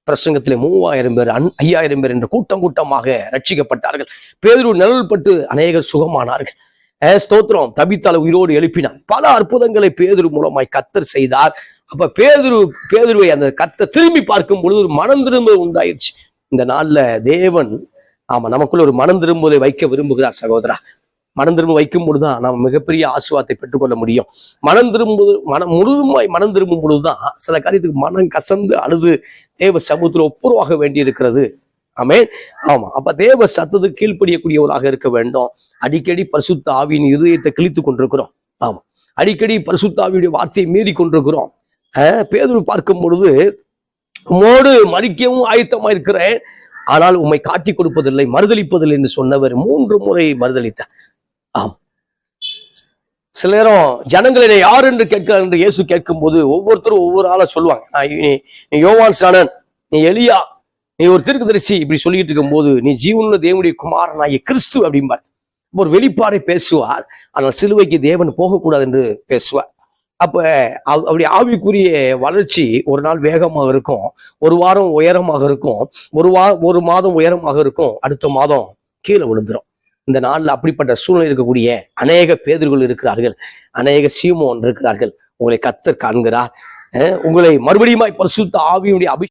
பிரசங்கத்திலே 3000 பேர் 5000 பேர் என்று கூட்டம் கூட்டமாக ரட்சிக்கப்பட்டார்கள். பேதுரு நிழல் பட்டு அநேகர் சுகமானார்கள். ஸ்தோத்திரம். தபித்தாளை உயிரோடு எழுப்பினார். பல அற்புதங்களை பேதுரு மூலமாய் கர்த்தர் செய்தார். அப்ப பேதுருவை அந்த கர்த்தர் திரும்பி பார்க்கும் பொழுது ஒரு மனம் திரும்ப உண்டாயிருச்சு. இந்த நாள்ல தேவன் நமக்குள்ள ஒரு மனம் திரும்புவதை வைக்க விரும்புகிறார் சகோதரா. மனம் திரும்ப வைக்கும் பொழுதுதான் நாம் மிகப்பெரிய ஆசீர்வாதத்தை பெற்றுக்கொள்ள முடியும். முழுதுமாய் மனம் திரும்பும் பொழுதுதான் சில காரியத்துக்கு மனம் கசந்து அழுது தேவ சமூகத்தில் ஒப்புரவாக வேண்டி இருக்கிறது. ஆமென். அப்ப தேவ சத்தத்துக்கு கீழ்ப்படியக்கூடியவராக இருக்க வேண்டும். அடிக்கடி பரிசுத்த ஆவியின் இருதயத்தை கிழித்து கொண்டிருக்கிறோம். அடிக்கடி பரிசுத்த ஆவியுடைய வார்த்தையை மீறி கொண்டிருக்கிறோம். பேதுரு பார்க்கும் பொழுது உம்மோடு மறிக்கவும் ஆயத்தமா இருக்கிறேன், ஆனால் உம்மை காட்டி கொடுப்பதில்லை, மறுதளிப்பதில்லை என்று சொன்னவர் 3 முறை மறுதளித்தார். சில நேரம் ஜனங்களை யார் என்று கேட்கிறார் என்று இயேசு கேட்கும் போது ஒவ்வொருத்தரும் ஒவ்வொரு ஆளா சொல்லுவாங்க. நீ யோவான் ஸ்நானன், நீ எலியா, நீ ஒரு தீர்க்கதரிசி, இப்படி சொல்லிட்டு இருக்கும் போது நீ ஜீவனுள்ள தேவனுடைய குமாரனாகிய கிறிஸ்து அப்படிம்பார். ஒரு வெளிப்பாடை பேசுவார். ஆனால் சிலுவைக்கு தேவன் போகக்கூடாது என்று பேசுவார். அப்ப அப்படி ஆவிக்குரிய வளர்ச்சி ஒரு நாள் வேகமாக இருக்கும், ஒரு வாரம் உயரமாக இருக்கும், ஒரு மாதம் உயரமாக இருக்கும், அடுத்த மாதம் கீழே விழுந்துரும். இந்த நாள்ல அப்படிப்பட்ட சூழ்நிலை இருக்கக்கூடிய அநேக பேதுருகள் இருக்கிறார்கள், அநேக சீமோன் இருக்கிறார்கள். உங்களை கர்த்தர் காண்கிறார். உங்களை மறுபடியும் பரிசுத்த ஆவியுடைய